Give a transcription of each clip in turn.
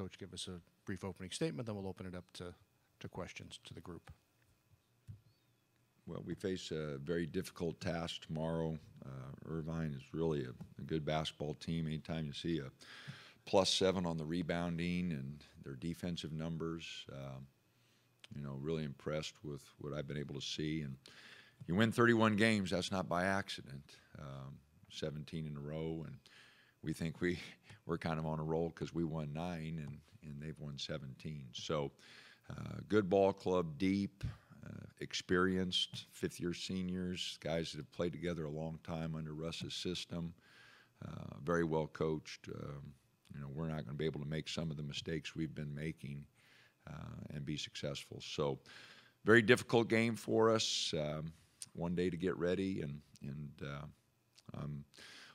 Coach give us a brief opening statement, then we'll open it up to questions to the group. Well, we face a very difficult task tomorrow. Irvine is really a good basketball team. Anytime you see a +7 on the rebounding and their defensive numbers, really impressed with what I've been able to see. And you win 31 games, that's not by accident. 17 in a row, and we think we're kind of on a roll because we won 9 and they've won 17. So good ball club, deep, experienced, fifth-year seniors, guys that have played together a long time under Russ's system, very well coached. We're not going to be able to make some of the mistakes we've been making and be successful. So very difficult game for us. One day to get ready, and I'm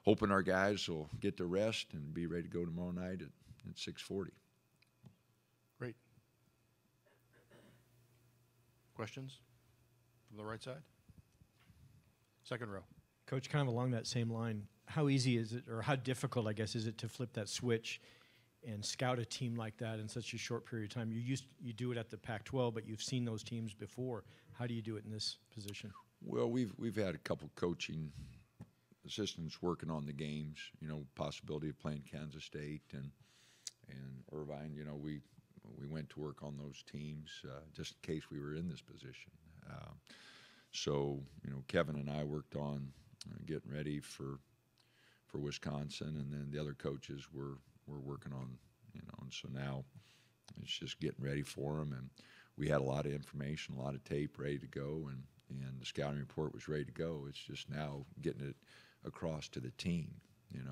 hoping our guys will get to rest and be ready to go tomorrow night at 6:40. Great. Questions from the right side? Second row. Coach, kind of along that same line, how easy is it, or how difficult, I guess, is it to flip that switch and scout a team like that in such a short period of time? You do it at the Pac-12, but you've seen those teams before. How do you do it in this position? Well, we've had a couple coaching assistants working on the games. Possibility of playing Kansas State and Irvine. We went to work on those teams just in case we were in this position. So Kevin and I worked on getting ready for Wisconsin, and then the other coaches were working on, and so now it's just getting ready for them. And we had a lot of information, a lot of tape ready to go, and the scouting report was ready to go. It's just now getting it across to the team. It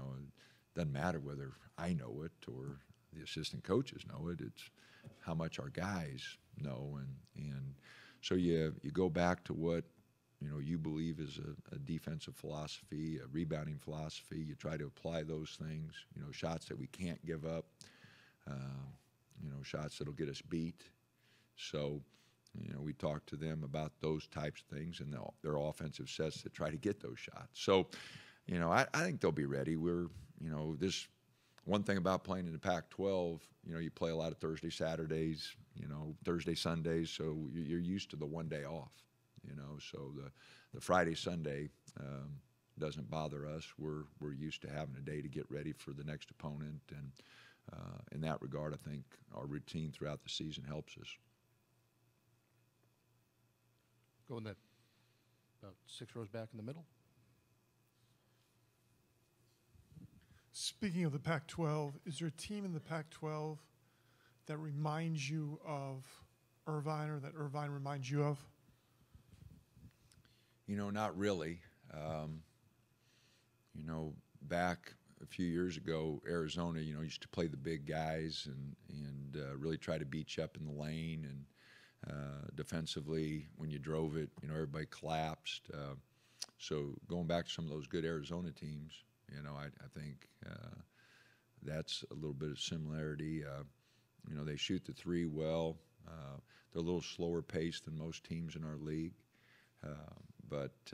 doesn't matter whether I know it or the assistant coaches know it. It's how much our guys know, and so you go back to what you believe is a defensive philosophy, a rebounding philosophy. You try to apply those things. Shots that we can't give up. Shots that'll get us beat. So we talk to them about those types of things and their offensive sets that try to get those shots. So I think they'll be ready. We're this one thing about playing in the Pac-12. You play a lot of Thursday, Saturdays. Thursday, Sundays. So you're used to the one day off. So the Friday, Sunday doesn't bother us. We're used to having a day to get ready for the next opponent, and in that regard, I think our routine throughout the season helps us. Go in that about 6 rows back in the middle. Speaking of the Pac-12, is there a team in the Pac-12 that reminds you of Irvine, or that Irvine reminds you of? Not really. Back a few years ago, Arizona, used to play the big guys and really try to beat you up in the lane. And defensively, when you drove it, everybody collapsed. So going back to some of those good Arizona teams, I think that's a little bit of similarity. They shoot the three well. They're a little slower paced than most teams in our league. But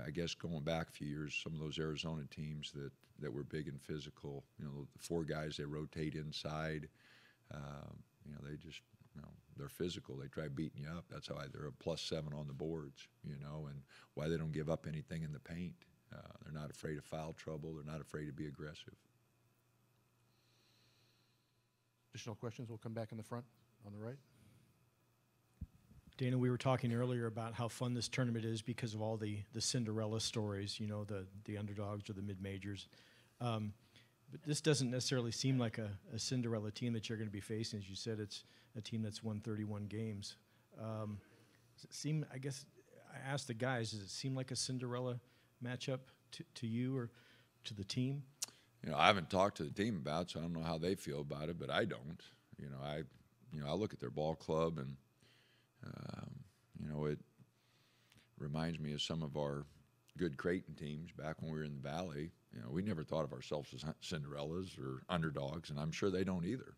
I guess going back a few years, some of those Arizona teams that were big and physical, the 4 guys they rotate inside, they just, they're physical. They try beating you up. That's why they're a +7 on the boards, and why they don't give up anything in the paint. They're not afraid of foul trouble. They're not afraid to be aggressive. Additional questions will come back in the front on the right. Dana, we were talking earlier about how fun this tournament is because of all the Cinderella stories, the underdogs or the mid-majors. But this doesn't necessarily seem like a Cinderella team that you're going to be facing. As you said, it's a team that's won 31 games. Does it seem, I guess, I asked the guys, does it seem like a Cinderella matchup to you or to the team? I haven't talked to the team about it, so I don't know how they feel about it, but I don't. I look at their ball club and it reminds me of some of our good Creighton teams back when we were in the Valley. We never thought of ourselves as Cinderellas or underdogs, and I'm sure they don't either.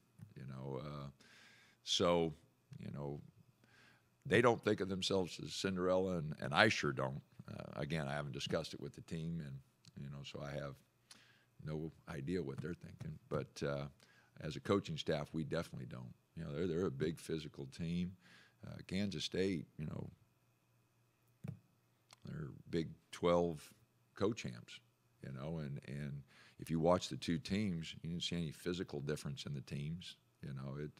So they don't think of themselves as Cinderella, and I sure don't. Again, I haven't discussed it with the team, and so I have no idea what they're thinking. But as a coaching staff, we definitely don't. You know, they're a big physical team. Kansas State, you know, they're Big 12 co-champs, you know, and if you watch the two teams, you didn't see any physical difference in the teams. You know, it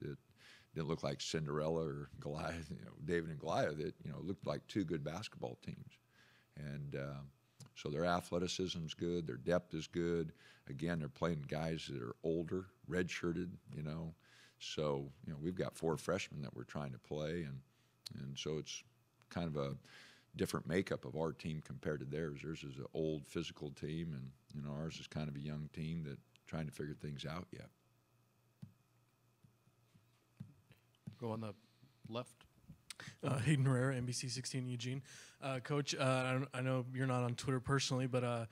didn't look like Cinderella or Goliath, you know, David and Goliath. It, you know, looked like two good basketball teams. And so their athleticism's good, their depth is good. Again, they're playing guys that are older, redshirted, you know. So, you know, we've got 4 freshmen that we're trying to play, and so it's kind of a different makeup of our team compared to theirs. Theirs is an old physical team, and, you know, ours is kind of a young team that trying to figure things out yet. Go on the left. Hayden Herrera, NBC 16 Eugene. Coach, I know you're not on Twitter personally, but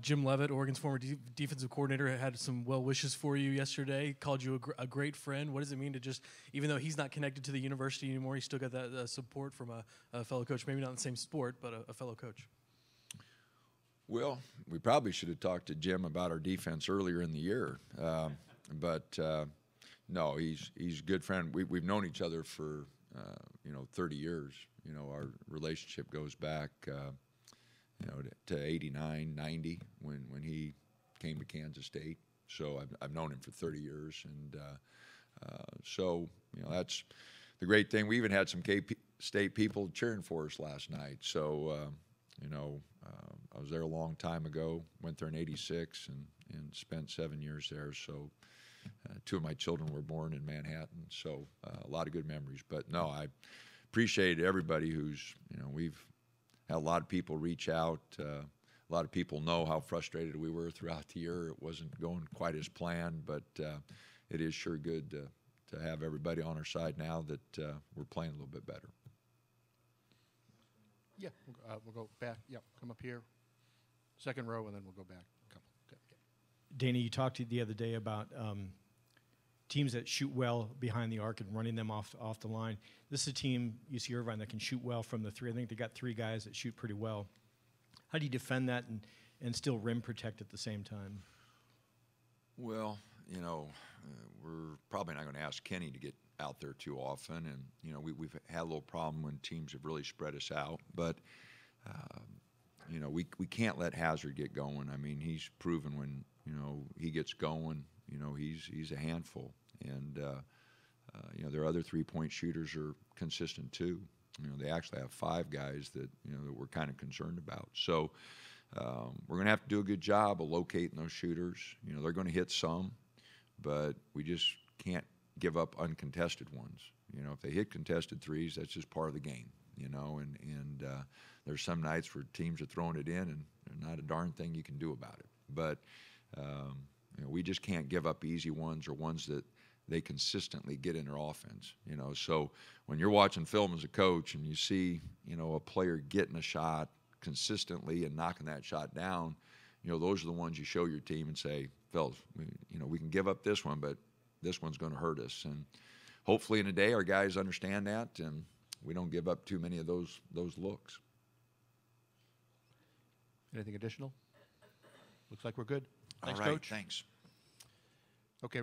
Jim Levitt, Oregon's former defensive coordinator, had some well wishes for you yesterday, called you a great friend. What does it mean to just, even though he's not connected to the university anymore, he still got that support from a fellow coach, maybe not in the same sport, but a fellow coach? Well, we probably should have talked to Jim about our defense earlier in the year, but no, he's a good friend. We've known each other for 30 years. You know, our relationship goes back, to 89, 90 when he came to Kansas State. So I've known him for 30 years, and so that's the great thing. We even had some K-State people cheering for us last night. So I was there a long time ago. Went there in '86 and spent 7 years there. So. 2 of my children were born in Manhattan, so a lot of good memories. But no, I appreciate everybody who's, we've had a lot of people reach out. A lot of people know how frustrated we were throughout the year. It wasn't going quite as planned, but it is sure good to have everybody on our side now that we're playing a little bit better. Yeah, we'll go back. Yep, come up here. Second row, and then we'll go back a couple. Okay. Dana, you talked the other day about teams that shoot well behind the arc and running them off the line. This is a team, UC Irvine, that can shoot well from the 3. I think they got 3 guys that shoot pretty well. How do you defend that and still rim protect at the same time? Well, we're probably not going to ask Kenny to get out there too often, and we've had a little problem when teams have really spread us out, but we can't let Hazard get going. I mean, he's proven when he gets going, he's a handful. And, their other 3-point shooters are consistent too. They actually have 5 guys that we're kind of concerned about. So we're going to have to do a good job of locating those shooters. They're going to hit some, but we just can't give up uncontested ones. If they hit contested threes, that's just part of the game, and there's some nights where teams are throwing it in and there's not a darn thing you can do about it. But we just can't give up easy ones or ones that they consistently get in their offense. So when you're watching film as a coach and you see a player getting a shot consistently and knocking that shot down, those are the ones you show your team and say, fellas, we can give up this one, but this one's going to hurt us. And hopefully in a day our guys understand that and we don't give up too many of those looks. Anything additional? Looks like we're good. Thanks, All right, Coach. thanks. Okay.